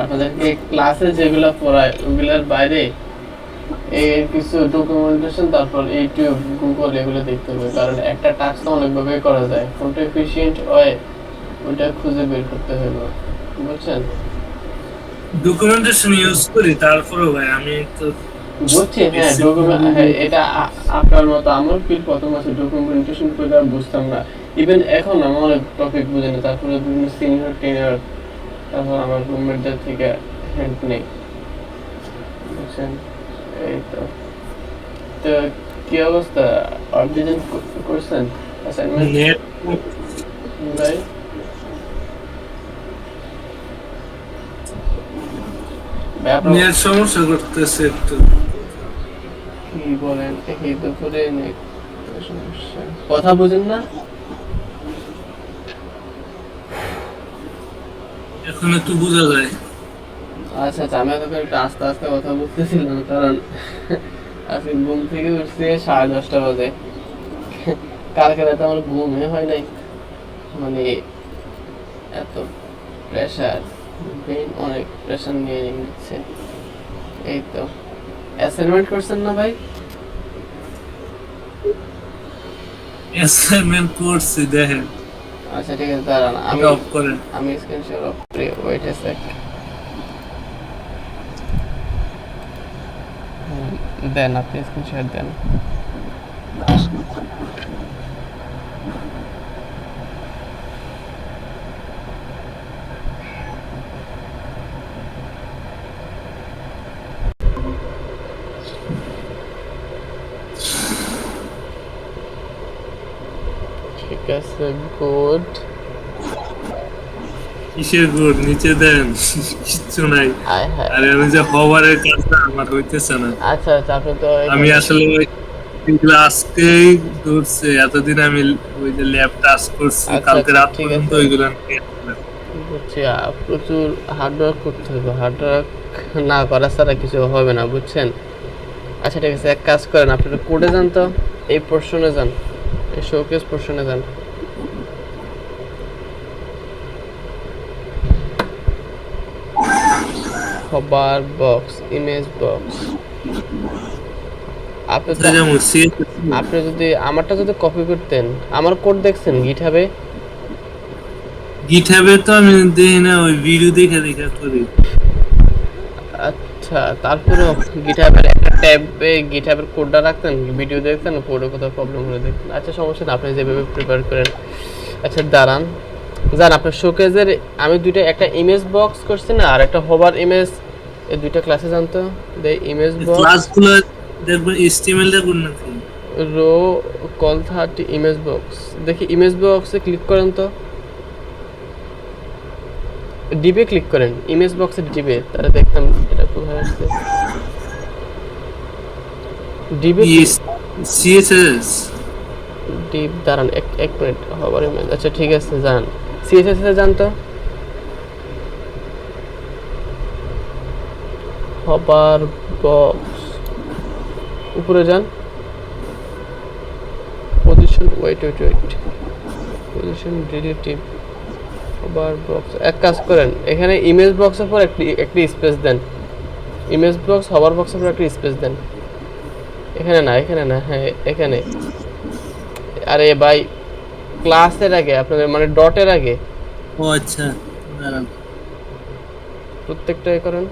আপনাদেরকে ক্লাসে যেগুলো পড়ায় ওগুলোর বাইরে এর কিছু ডকুমেন্টেশন, তারপর ইউটিউব, গুগল এগুলো দেখতে হবে, কারণ একটা টাস্ক অনেকভাবে করা যায়, কোনটা এফিশিয়েন্ট হয় ওটা খুঁজে বের করতে হবে, বুঝছেন? ডকুমেন্টেশন ইউজ করি, তারপরেও ভাই আমি তো বুঝছি, হ্যাঁ বেসিক ডকুমেন্ট, হ্যাঁ এটা আপনার মতো আমার ফিল প্রথম আছে ডকুমেন্টেশন করে আর বুঝতাম না, ইভেন এখন আমার অনেক টপিক বুঝি না, তারপরে বিভিন্ন সিনিয়র টিনিয়র তারপর আমার রুমমেটদের থেকে হেল্প নেই, বুঝছেন? এই তো তো কি অবস্থা, অর্ডিনেন করছেন অ্যাসাইনমেন্ট নেট ভাই? ভাই আপনার নেট সমস্যা করতেছে একটু। কি বলেন, এই দুপুরে নেট সমস্যা, কথা বুঝেন না? এখন একটু বোঝা যায়। আচ্ছা আচ্ছা, আমি তোকে একটু আস্তে আস্তে কথা বলতেছিলাম, কারণ আজকে ঘুম থেকে উঠছি 10:30 বাজে, কালকে রাতে আমার ঘুমই হয় নাই, মানে এত প্রেশার, ব্রেন অনেক প্রেশার নিয়ে নিচ্ছে। এই তো অ্যাসাইনমেন্ট করছেন না ভাই? অ্যাসাইনমেন্ট করছি, দেখেন। আচ্ছা ঠিক আছে, দাঁড়ান আমি অফ করেন। আমি স্ক্রিন শেয়ার অফ করে, ওয়েট এ সেক, দেন আপনি স্ক্রিন শেয়ার দেন। ঠিক আছে, গুড। কিসের গুড় নিচে দেন, কিচ্ছু নাই। আয় হ্যাঁ, আরে আমি যে হবারের কাজটা আমার হইতেছে না। আচ্ছা আচ্ছা, আপনি তো আমি এখানে আসলে ওই ক্লাসকেই ধরছে, এতদিন আমি ওই যে ল্যাব টাস্ক করছি, আচ্ছা কালকে আচ্ছা রাত ঠিক পর্যন্ত আছে, ওইগুলো নিয়ে আসলাম। বুঝছি। প্রচুর হার্ডওয়ার্ক করতে হবে, হার্ডওয়ার্ক না করা ছাড়া কিছু হবে না, বুঝছেন? আচ্ছা ঠিক আছে, এক কাজ করেন, আপনারা কোডে যান তো, এই পোর্শনে যান, এই শোকেস পোর্শনে যান। খবর বক্স, ইমেজ বক্স, আপনি তো, কোথায় যাবো? আপনি যদি আমারটা যদি কপি করতেন, আমার কোড দেখছেন গিটহাবে? গিটহাবে তো আমি দেখি না, ওই ভিডিও দেখে দেখে করি। আচ্ছা, তারপরেও গিটহাবের একটা ট্যাবে গিটহাবের কোডটা রাখতেন, ভিডিও দেখতেন, কোডে কোথাও প্রবলেম হলে দেখতেন। আচ্ছা সমস্যা না, আপনি যেভাবে প্রিপেয়ার করেন। আচ্ছা দাঁড়ান, যান আপনার শোকেজের, আমি দুইটা, একটা ইমেজ বক্স করছি না আর একটা হোভার ইমেজ, এই দুইটা ক্লাসে জানতো, দে ইমেজ বক্স ক্লাসগুলো দেখবেন HTML দেখুন নাকি। রো কল 30 ইমেজ বক্স, দেখি ইমেজ বক্সে ক্লিক করেন তো, ডিবে ক্লিক করেন, ইমেজ বক্সে ডিবে, তাহলে দেখতাম এটা কোথায় আসছে। ডিবে CSS ডিপ, দাঁড়ান এক এক মিনিট, হবার ইমেজ, আচ্ছা ঠিক আছে যান, সিএসএস এ যান তো, হবার বক্স উপরে যান, position, wait wait wait, position relative, hover box, এক কাজ করেন, এখানে ইমেজ বক্সের পর একটি স্পেস দেন, ইমেজ বক্স হবার বক্সের পর একটি স্পেস দেন, এখানে না, এখানে না, হ্যাঁ এখানে। আরে ভাই, ক্লাসের আগে আপনাদের, মানে ডটের আগে, ও আচ্ছা, দাঁড়ান। প্রত্যেকটা এ করেন,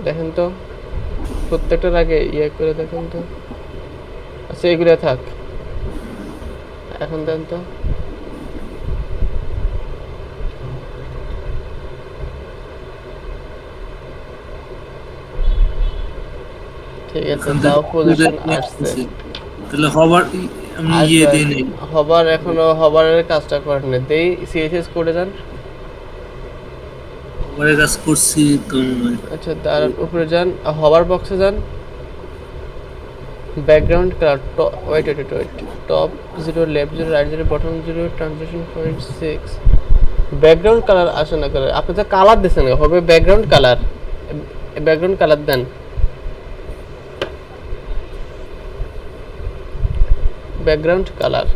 দেখেন তো, প্রত্যেকটার আগে ইয়ে করে দেখেন তো। আচ্ছা এগুলো থাক, এখন দেন তো, ঠিক আছে, এখন তো তাও পজিশন খুঁজে আসছে, আসতেছি। তাহলে হবার আমি আসবে দিই আসবে। নাই। হবার এখনো হবারের কাজটা করেন না, দেই সিএসএস করে যান। হবারের কাজ করছি তো মনে হয়। আচ্ছা দাঁড়ান, উপরে যান, হবার বক্সে যান, background colour, wait wait wait, top 0, left 0, right 0, bottom 0, transition point 6, background colour আসে না করে, আপনি তো কালার দিচ্ছেন, হবে ব্যাকগ্রাউন্ড কালার, ব্যাকগ্রাউন্ড কালার দেন, ব্যাকগ্রাউন্ড কালার,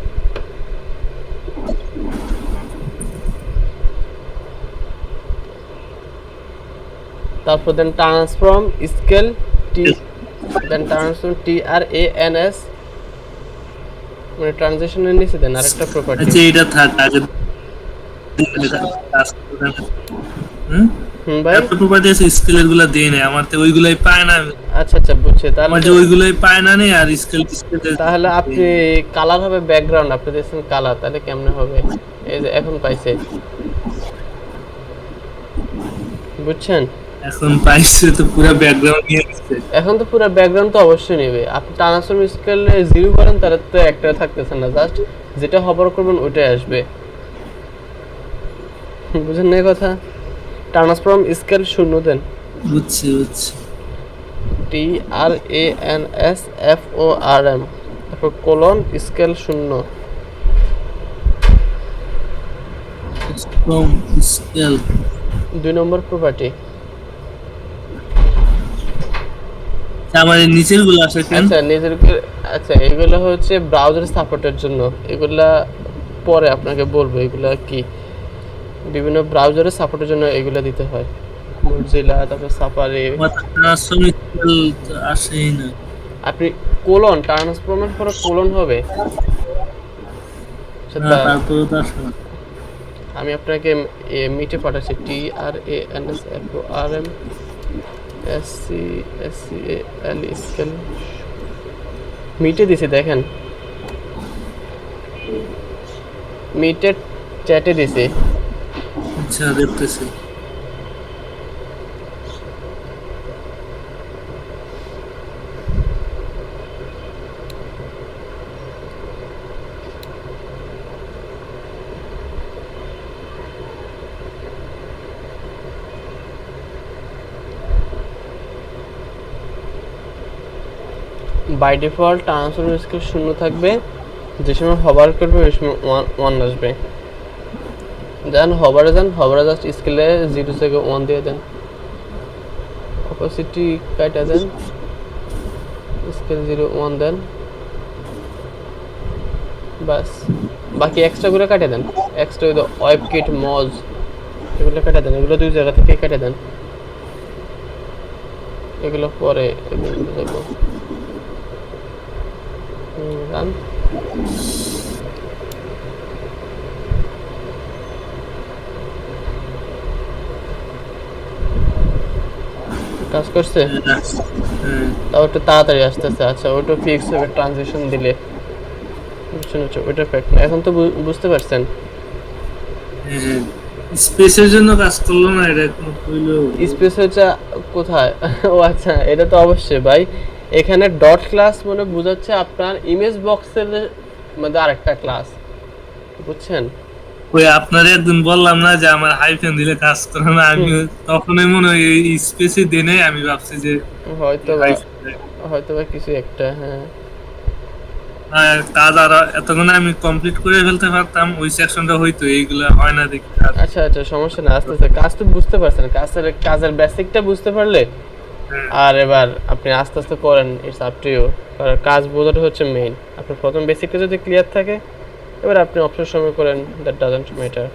তারপর দেন ট্রান্সফর্ম স্কেল টি, দেন ট্রান্সফর্ম TRANS, মানে ট্রানজিশনের নিচে দেন আরেকটা প্রপার্টি। আচ্ছা এটা থাক আগে টাস্ক করে হুম ভাই এত প্রপার্টি আছে স্কেলের গুলা দেই না আমার তো ওইগুলাই পায় না আচ্ছা আচ্ছা বুঝছি। আমার তাহলে যে ওইগুলাই পায় না নেই আর স্কেল তাহলে আপনি কালার হবে ব্যাকগ্রাউন্ড, আপনি দিয়েছেন কালার, তাহলে কেমনে হবে? এই যে এখন পাইছে, বুঝছেন? এখন পাইছে তো পুরো ব্যাকগ্রাউন্ড নিয়ে গেছে। এখন তো পুরো ব্যাকগ্রাউন্ড তো অবশ্যই নেবে। আপনি ট্রান্সফর্ম স্কেলে 0 করেন তাহলে তো একটা থাকতেছে না, জাস্ট যেটা হবার করবেন ওইটাই আসবে। বুঝেন না এই কথা? ট্রান্সফর্ম স্কেল 0 দেন, বুঝছি বুঝছি TRANSFORM, তারপর colon scale 0। From scale 2 number property. আমার এই নিচের গুলো আছে কেন আচ্ছা নিজের, আচ্ছা এগুলো হচ্ছে ব্রাউজার সাপোর্টের জন্য, এগুলা পরে আপনাকে বলবো এগুলা কি। বিভিন্ন ব্রাউজারের সাপোর্টের জন্য এগুলা দিতে হয়, মজিলা, তারপর সাফারি। ট্রান্সফর্ম স্কেল তো আসেই না আপনি কোলন ট্রান্সফর্মের পরে কোলন হবে। না তারপরে তো আসে না আমি আপনাকে মিটে পাঠাচ্ছি, TRANSFORM স্কেল মিটে দিছি, দেখেন মিটের চ্যাটে দিছি। আচ্ছা দেখতেছি বাই ডিফল্ট ট্রান্সফর্ম স্কেল 0 থাকবে, যে সময় হবার করবে ওই সময় 1 আসবে। দেন হবারে যান, হবারে জাস্ট স্কেলে 0 থেকে 1 দিয়ে দেন, অপোসিটি কাটা দেন, স্কেল 0 1 দেন, বাস। বাকি এক্সট্রা গুলো কাটে দেন, এক্সট্রা ওই ওয়েব কিট মজ এগুলো কাটে দেন, এগুলো 2 জায়গা থেকে কেটে দেন, এগুলো পরে দেখবো। রান কাজ করছে, তাও একটু তাড়াতাড়ি আসতেছে। আচ্ছা ওটা ফিক্স হবে ট্রানজিশন দিলে, বুঝছেন? ওইটা ফ্যাক্ট না, এখন তো বুঝতে পারছেন। স্পেসের জন্য কাজ করলো না এটা এখন কইলো স্পেস হচ্ছে কোথায়? ও আচ্ছা এটা তো অবশ্যই ভাই, এখানে ডট ক্লাস মানে বোঝাচ্ছে আপনার ইমেজ বক্সের মধ্যে আরেকটা ক্লাস, বুঝছেন? ওই আপনার একদিন বললাম না যে আমার হাইফেন দিলে কাজ করে না, আমি তখনই মনে হয় এই স্পেসে দেনে আমি ভাবছি যে হয়তো বা কিছু একটা, হ্যাঁ কাজ আর এতক্ষণ আমি কমপ্লিট করে ফেলতে পারতাম, ওই সেকশনটা হয়তো এইগুলা হয় না দেখি। আচ্ছা আচ্ছা সমস্যা না, আস্তে আস্তে কাজ তো বুঝতে পারছেন, কাজের বেসিকটা বুঝতে পারলে আর এবার আপনি আস্তে আস্তে করেন, ইটস আপ টু ইউ। কারণ কাজ বোঝাটা হচ্ছে মেইন, আপনার প্রথম বেসিকটা যদি ক্লিয়ার থাকে এবার আপনি অপশন সময় করেন, দ্যাট ডাজন্ট ম্যাটার।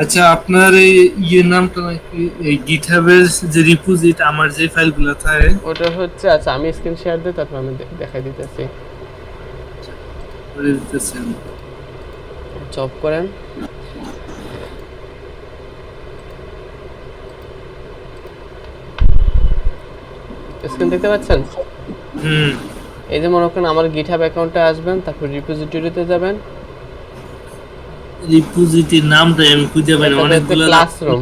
আচ্ছা আপনার এই ইয়ের নামটা নাকি এই গিটহাবের যে রিপোজিট আমার যে ফাইলগুলো থাকে ওটা হচ্ছে, আচ্ছা আমি স্ক্রিন শেয়ার দিই, তারপর আমি দেখাই দিতেছি। করে দিতেছেন জব করেন, স্ক্রিন দেখতে পাচ্ছেন? এই যে মনে করেন আমার গিটহাব অ্যাকাউন্টে আসবেন, তারপর রিপোজিটরিতে যাবেন, রিপোজিটরির নামটা আমি খুঁজে পাই না, অনেকগুলো ক্লাসরুম,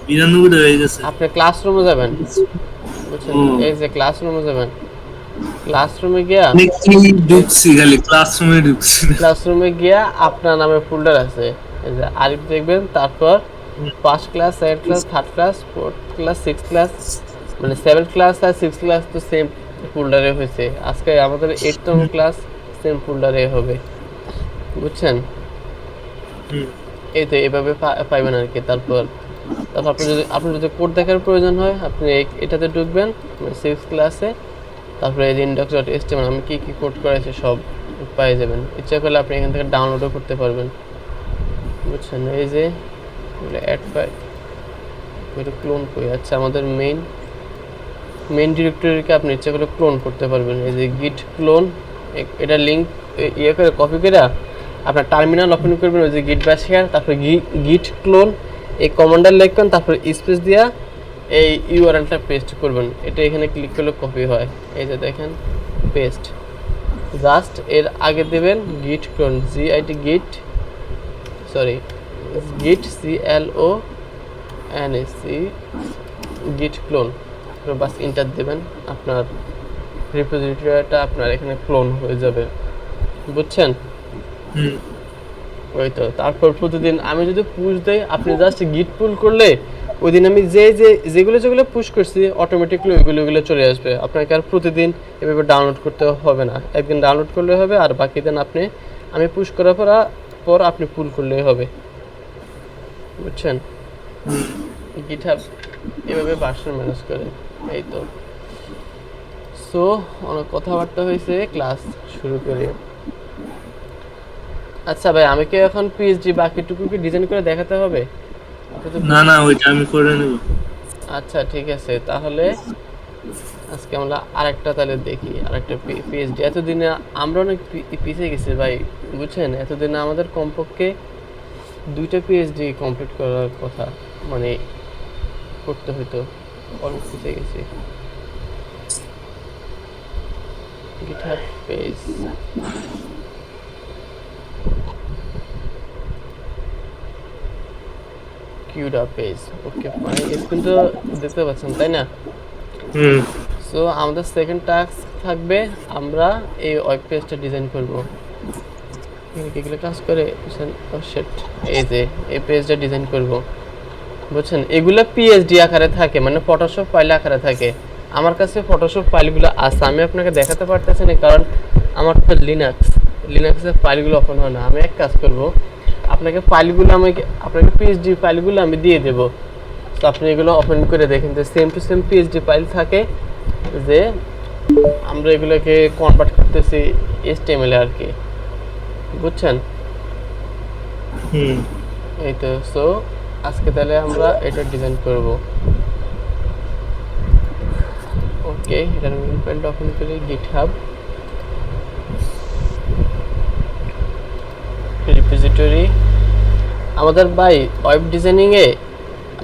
92 হয়ে গেছে। আপনি ক্লাসরুমে যাবেন, বুঝছেন? এই যে ক্লাসরুমে যাবেন, ক্লাসরুমে গিয়া ঢুকছি খালি ক্লাসরুমে গিয়া আপনার নামে ফোল্ডার আছে, এই যে আরিফ দেখবেন, তারপর first class, second class, third class, fourth class, six class, মানে 7 ক্লাস আর 6 ক্লাস তো সেম ফোল্ডারে হয়েছে। আজকে আমাদের 8তম ক্লাস সেম ফোল্ডারে হবে, বুঝছেন? এই তো এইভাবে পাইবেন আর কি। তারপর আপনি যদি কোড দেখার প্রয়োজন হয় আপনি এটাতে ঢুকবেন 6 ক্লাসে, তারপরে এই index.html আমি কি কি কোড করেছি সব পেয়ে যাবেন। ইচ্ছা করলে আপনি এখান থেকে ডাউনলোডও করতে পারবেন, বুঝছেন? এই যে অ্যাড ফাইল এটা ক্লোন করি। আচ্ছা, আমাদের মেইন ডিরেক্টরিকে আপনি ইচ্ছা করে ক্লোন করতে পারবেন। এই যে গিট ক্লোন, এটা লিঙ্ক ইয়ে করে কপি করে আপনার টার্মিনাল ওপেন করবেন, ওই যে গিট ব্যাশ শেয়ার, তারপরে গিট ক্লোন এই কমান্ডার লিখবেন, তারপর স্পেস দিয়া এই ইউআরএলটা পেস্ট করবেন। এটা এখানে ক্লিক করলে কপি হয়। এই যে দেখেন পেস্ট, জাস্ট এর আগে দেবেন গিট ক্লোন, জিআইটি গিট, সরি গিট CLONAC গিট ক্লোন, বাস ইন্টার দেবেন, আপনার রিপোজিটরিটা আপনার এখানে ক্লোন হয়ে যাবে। বুঝছেন? ওই তো। তারপর প্রতিদিন আমি যদি পুশ দেই, আপনি জাস্ট গিট পুল করলে ওই দিন আমি যেগুলো পুশ করছি অটোমেটিকলি ওইগুলো চলে আসবে। আপনাকে আর প্রতিদিন এভাবে ডাউনলোড করতে হবে না, একদিন ডাউনলোড করলে হবে, আর বাকি দিন আমি পুশ করার পর আপনি পুল করলেই হবে। বুঝছেন? গিটহাব এভাবে ভার্সন ম্যানেজ করে। এই তো। সো অনেক কথাবার্তা হয়েছে, ক্লাস শুরু করি। আচ্ছা ভাই, আমি কি এখন পিএইচডি বাকিটুকু কি ডিজাইন করে দেখাতে হবে? না ওইটা আমি করে নেব। আচ্ছা ঠিক আছে, তাহলে আজকে আমরা আরেকটা তাহলে দেখি, আরেকটা পিএইচডি। এতদিনে আমরা অনেক পিছিয়ে গেছি ভাই, বুঝছেন? এতদিনে আমাদের কমপক্ষে 2টা পিএইচডি কমপ্লিট করার কথা, মানে করতে হইতো, অনেক পিছিয়ে গেছি। গিটহাব পেজ, কিউডা পেজ, ওকে ফাইন। স্ক্রিন তো দেখতে পাচ্ছেন তাই না? সো আমাদের সেকেন্ড টাস্ক থাকবে, আমরা এই ওয়েব পেজটা ডিজাইন করব। এগুলো কাজ করে এই যে এই পেজটা ডিজাইন করব। বুঝছেন? এগুলো পিএইচডি আকারে থাকে, মানে ফটোশপ ফাইল আকারে থাকে। আমার কাছে ফটোশপ ফাইলগুলো আছে, আমি আপনাকে দেখাতে পারতেছি না কারণ আমার তো লিনাক্সের ফাইলগুলো ওপেন হয় না। আমি এক কাজ করব, আপনাকে পিএইচডি ফাইলগুলো আমি দিয়ে দেব, তো আপনি এগুলো ওপেন করে দেখেন যে same to same PhD file থাকে, যে আমরা এগুলোকে কনভার্ট করতেছি HTML এ আর কি। বুঝছেন? এই তো। সো আজকে তাহলে আমরা এটা ডিজাইন করব। ওকে, এটার মেইন ফাইলটা ওপেন করি, গিটহাব রিপোজিটরি। আমাদের ভাই ওয়েব ডিজাইনিং এ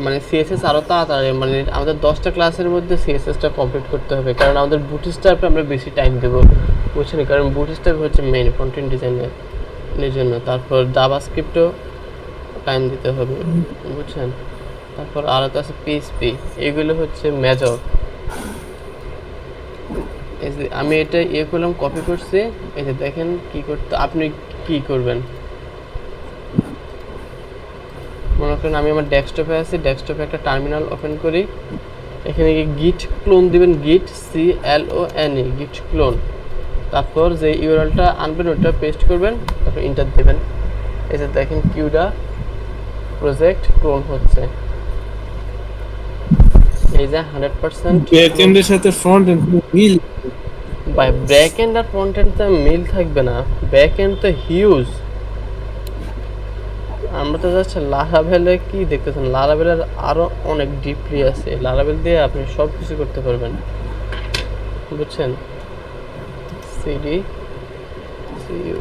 মানে সিএসএস আরো তাড়াতাড়ি, মানে আমাদের 10টা ক্লাসের মধ্যে সিএসএসটা কমপ্লিট করতে হবে, কারণ আমাদের বুটস্ট্র্যাপে আমরা বেশি টাইম দেব। বুঝছেন? কারণ বুটস্ট্র্যাপ হচ্ছে মেইন কন্টেন্ট ডিজাইনের জন্য। তারপর জাভাস্ক্রিপ্টও টাইম দিতে হবে। বুঝছেন? তারপর আরো তো আছে পিএইচপি, এগুলো হচ্ছে মেজর। এই যে আমি এটা করলাম, কপি করছি। এই যে দেখেন কি করতে, আপনি কি করবেন মনে করেন আমি আমার ডেস্কটপে আছি, ডেস্কটপে একটা টার্মিনাল ওপেন করি, এখানে গিট ক্লোন দিবেন, গিট CLONE গিট ক্লোন, তারপর যে ইউআরএলটা আনবেন ওটা পেস্ট করবেন, তারপর এন্টার দিবেন। এই যে দেখেন কিউডা প্রজেক্ট ক্লোন হচ্ছে। এই যে 100% ব্যাকএন্ডের সাথে ফ্রন্ট এন্ড মিল, বাই ব্যাক এন্ড আর ফ্রন্ট এন্ড তো মিল থাকবে না, ব্যাক এন্ড তো হিউজ। আমরা তো জাস্ট লারাভেলে কি দেখতেছেন, লারাভেলের আরো অনেক ডিপলি আছে, লারাভেল দিয়ে আপনি সব কিছু করতে পারবেন। বুঝছেন? সিডি সিইউ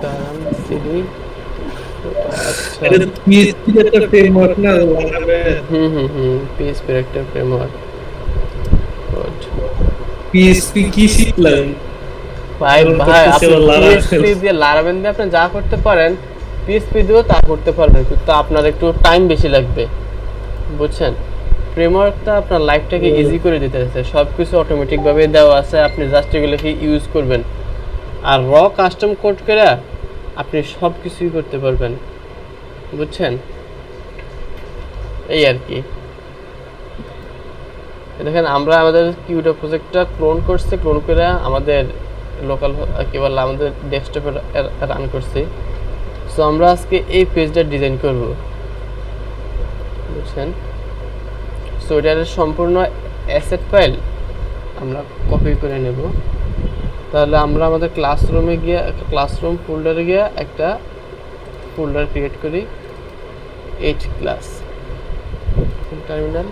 দাঁড়ান, সিডি। আচ্ছা, এটা পিএইচপি একটা ফ্রেমওয়ার্ক না, লারাভেল। পিএইচপি একটা ফ্রেমওয়ার্ক। গুড। পিএইচপি কি শিখলেন ভাই আপনি পিএইচপি দিয়ে লারাভেল দিয়ে আপনি যা করতে পারেন পিএইচপি দিয়েও তা করতে পারবেন, কিন্তু আপনার একটু টাইম বেশি লাগবে। বুঝছেন? ফ্রেমওয়ার্কটা আপনার লাইফটাকে ইজি করে দিতে আছে, সব কিছু অটোমেটিকভাবে দেওয়া আছে, আপনি জাস্ট এগুলোকে ইউজ করবেন। আর কাস্টম কোড করে আপনি সব কিছুই করতে পারবেন। বুঝছেন? এই আর কি। দেখেন আমরা আমাদের কিউডা প্রজেক্টটা ক্লোন করছি, ক্লোন করে আমাদের লোকাল কি বলে আমাদের ডেস্কটপে রান করছি। সো আমরা আজকে এই পেজটা ডিজাইন করব। বুঝছেন? সো এটার সম্পূর্ণ অ্যাসেট ফাইল আমরা কপি করে নেব। তাহলে আমরা আমাদের ক্লাসরুমে গিয়ে ক্লাসরুম ফোল্ডারে গিয়ে একটা ফোল্ডার ক্রিয়েট করি 8 class terminal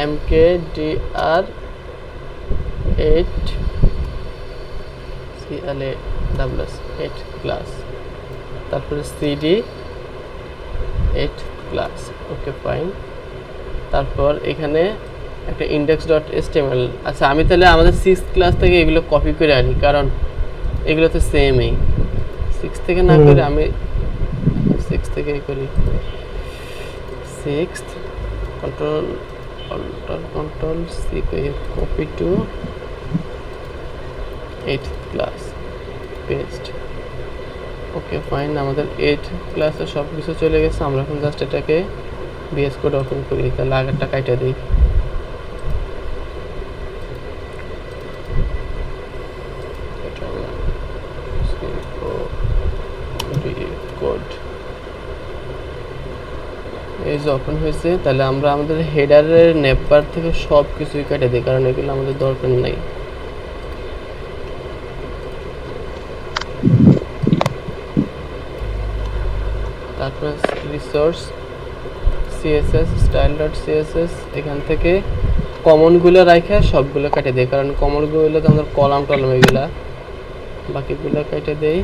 mkdir 8 class 8 class তারপরে cd 8 ক্লাস ওকে ফাইন তারপর এখানে একটা index.html আচ্ছা আমি তাহলে আমাদের 6 ক্লাস থেকে এগুলো কপি করে আনি কারণ এগুলো তো সেমই 6 থেকে না করে আমি 6 থেকে করি 6th control c copy to 8th class paste okay fine আমাদের 8 ক্লাসে সব কিছু চলে গেছে আমরা এখন জাস্ট এটাকে VS কোড ওপেন করি তাহলে আগেরটা কাটা দেই কোড এই যে ওপেন হয়েছে তাহলে আমরা আমাদের হেডারের নেপার থেকে সব কিছুই কেটে দিই কারণ এগুলো আমাদের দরকার নাই তারপর রিসোর্স css style.css এখান থেকে কমনগুলো রাখে সবগুলো কেটে দেই কারণ কমনগুলো তো আমাদের কলাম টলাম এগুলা বাকিগুলো কেটে দেই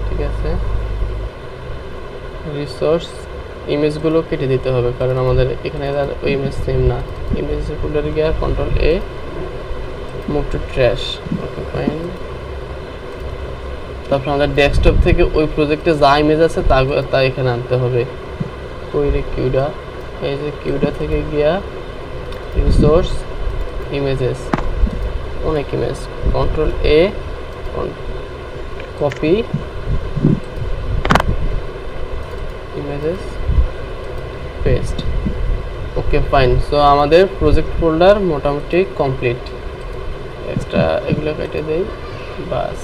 ঠিক আছে রিসোর্স ইমেজগুলো কেটে দিতে হবে কারণ আমাদের এখানে আর ওই ইমেজ সেম না ইমেজ ফোল্ডারে গিয়ে control A move to trash okay fine তারপর আমাদের ডেস্কটপ থেকে ওই প্রজেক্টে যা ইমেজ আছে তা এখানে আনতে হবে ওই রে কিউডা এই যে কিউডা থেকে গিয়া রিসোর্স ইমেজেস অনেক ইমেজ কন্ট্রোল এ copy images paste okay fine so আমাদের প্রজেক্ট ফোল্ডার মোটামুটি কমপ্লিট এক্সট্রা এগুলো কেটে দেই বাস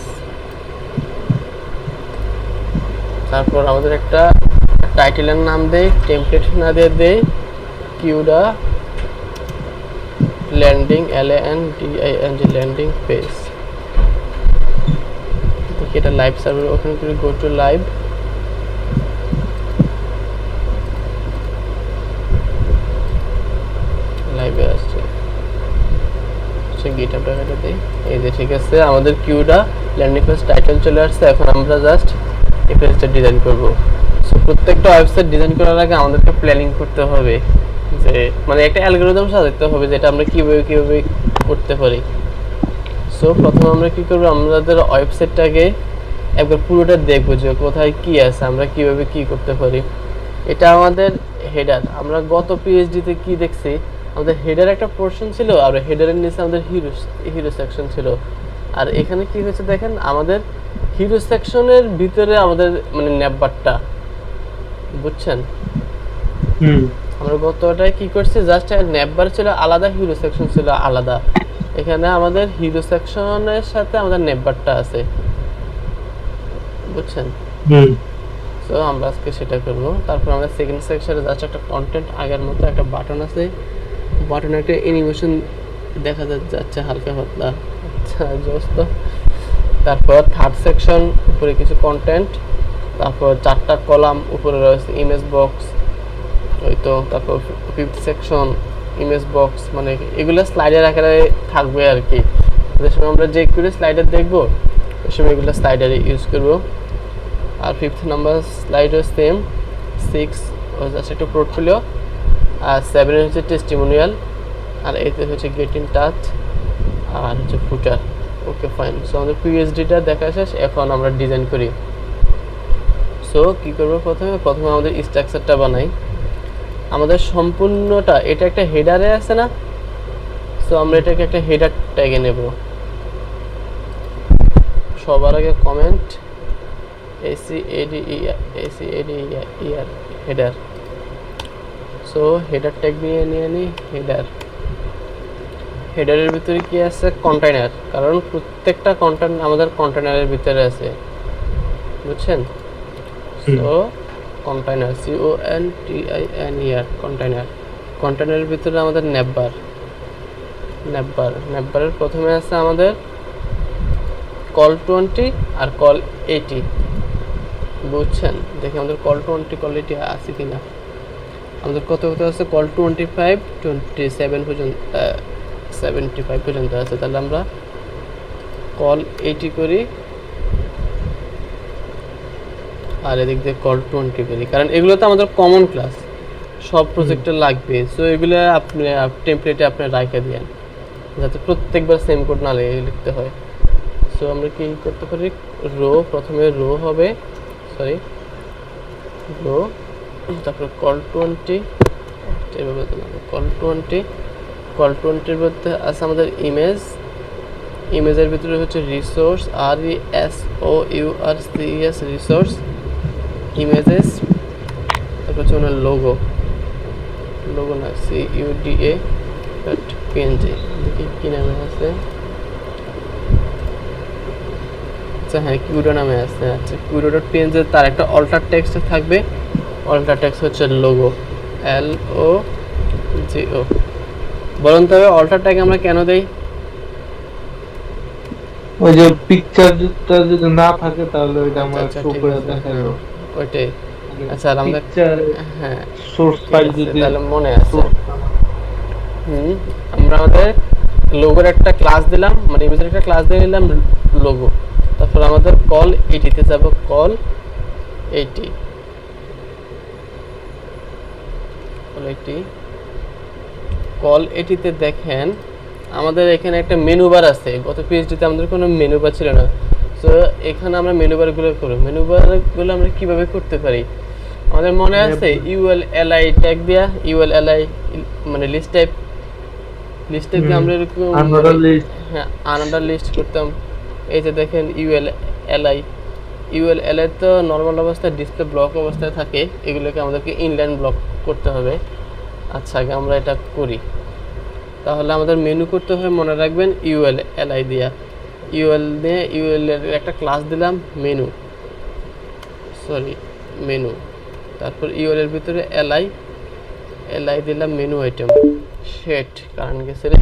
তারপর আমাদের একটা টাইটেলের নাম দেই টেমপ্লেট না দিয়ে দেই কিউডা ল্যান্ডিং LANDING ল্যান্ডিং পেজ দেখি এটা লাইভ সার্ভার ওপেন করে গো টু লাইভ লাইভে আসছে গিটহাবটা কেটে দেই এই যে ঠিক আছে আমাদের কিউডা ল্যান্ডিং পেজ টাইটেল চলে আসছে এখন আমরা জাস্ট এই পেজটা ডিজাইন করব সো প্রত্যেকটা ওয়েবসাইট ডিজাইন করার আগে আমাদেরকে প্ল্যানিং করতে হবে যে মানে একটা অ্যালগরিদম সাজাতে হবে যেটা আমরা কিভাবে করতে পারি সো প্রথমে আমরা কি করব আমাদের ওয়েবসাইটটাকে একবার পুরোটা দেখব যে কোথায় কি আছে আমরা কিভাবে কি করতে পারি এটা আমাদের হেডার আমরা গত পিএইচডি তে কি দেখছি আমাদের হেডার একটা পোরশন ছিল আর হেডারের নিচে আমাদের হিরো সেকশন ছিল আর এখানে কি হয়েছে দেখেন আমাদের হিরো সেকশনের ভিতরে আমাদের মানে নেপবারটা বুঝছেন আমরা গতটায় কি করছি জাস্ট নেপবার ছিল আলাদা হিরো সেকশন ছিল আলাদা এখানে আমাদের হিরো সেকশনের সাথে আমাদের নেপবারটা আছে বুঝছেন সো আমরা আজকে সেটা করব তারপর আমরা সেকেন্ড সেকশনে জাস্ট একটা কন্টেন্ট আগের মতো একটা বাটন আছে বাটনে একটা অ্যানিমেশন দেখা যাচ্ছে হালকা পাতলা আচ্ছা জোস্ত তারপর থার্ড সেকশন উপরে কিছু কন্টেন্ট তারপর চারটা কলাম উপরে রয়েছে ইমেজ বক্স ওই তো তারপর ফিফথ সেকশন ইমেজ বক্স মানে এগুলো স্লাইডার আকারে থাকবে আর কি যে সময় আমরা যে করে স্লাইডার দেখব ওই সময় এগুলো স্লাইডারে ইউজ করব আর fifth number slider same 6 just একটা পোর্টফোলিও আর 7 হচ্ছে টেস্টিমোনিয়াল আর 8 হচ্ছে গেট ইন টাচ আর হচ্ছে ফুটার ওকে ফাইন সো আমাদের পিএইচডিটা দেখা শেষ এখন আমরা ডিজাইন করি সো কি করব প্রথমে আমাদের স্ট্রাকচারটা বানাই আমাদের সম্পূর্ণটা এটা একটা হেডারে আছে না সো আমরা এটাকে একটা হেডার ট্যাগে নেব সবার আগে comment ACADER header so header tag নিয়ে নি হেডারের ভিতরে কি আছে কন্টেইনার কারণ প্রত্যেকটা কন্টেন্ট আমাদের কন্টেইনারের ভিতরে আছে বুঝছেন সো কন্টেইনার CONTAINER কন্টেইনারের ভিতরে আমাদের নেপবারের প্রথমে আছে আমাদের কল 20 আর কল 80 বুঝছেন? দেখি আমাদের কল 20 কল 80 আছে কিনা। আমাদের কত আছে? কল 25 27 পর্যন্ত 75 পর্যন্ত আছে। তাহলে আমরা কল 80 করি আর এদিক দিয়ে কল 20 করি, কারণ এগুলো তো আমাদের কমন ক্লাস, সব প্রজেক্টে লাগবে। সো এগুলো আপনি টেমপ্লেটে আপনি রাখে দিয়েন যাতে প্রত্যেকবার সেম কোড না লিখতে হয়। সো আমরা কি করতে পারি, রো প্রথমে রো হবে, সরি রো, তারপর কল 20 এভাবে কল 20, কল 20-এর মধ্যে আছে আমাদের ইমেজ, ইমেজের ভিতরে হচ্ছে রিসোর্স, RESOURCES রিসোর্স ইমেজেস, তারপর হচ্ছে ওনার লোগো, লোগো না CUDA.png, দেখি কি নামে আছে, আচ্ছা হ্যাঁ কিউডো নামে আছে। আচ্ছা কিউডো.png তার একটা অল্টার টেক্সট থাকবে, অল্টার টেক্সট হচ্ছে লোগো LOGO। বলুন তবে অল্টার ট্যাগ আমরা কেন দেই? ওই যে পিকচারটা যদি না থাকে তাহলে ওইটা আমরা আচ্ছা শো ঠিক করে আছে, দেখাবো। ওইটাই। আচ্ছা আর আমরা পিকচার হ্যাঁ সোর্স ঠিক ফাইল আছে, যদি তাহলে মনে আছে। আমরা আমাদের লোগোর একটা ক্লাস দিলাম, মানে ইমেজের একটা ক্লাস দিয়ে নিলাম লোগো, তারপর আমাদের কল 80-তে যাব, কল 80, কল 80-তে দেখেন আমাদের এখানে একটা মেনু বার আছে। গত পিএইচডিতে আমাদের কোনো মেনু বার ছিল না। সো এখানে আমরা মেনু বারগুলো করব। মেনু বারগুলো আমরা কিভাবে করতে পারি? আমাদের মনে আছে ULLI ট্যাগ দিয়া, ULLI মানে লিস্ট টাইপ দিয়ে আমরা এরকম হ্যাঁ আনাদার লিস্ট করতাম। এই যে দেখেন ULLI তো নর্মাল অবস্থায় ডিসপ্লে ব্লক অবস্থায় থাকে, এগুলোকে আমাদেরকে ইনলাইন ব্লক করতে হবে। আচ্ছা আগে আমরা এটা করি। তাহলে আমাদের মেনু করতে হয়, মনে রাখবেন ULLI দিয়া, UL দিয়ে UL এর একটা ক্লাস দিলাম মেনু, মেনু, তারপর UL এর ভিতরে LI দিলাম মেনু আইটেম, সেট কারণ গেছে রে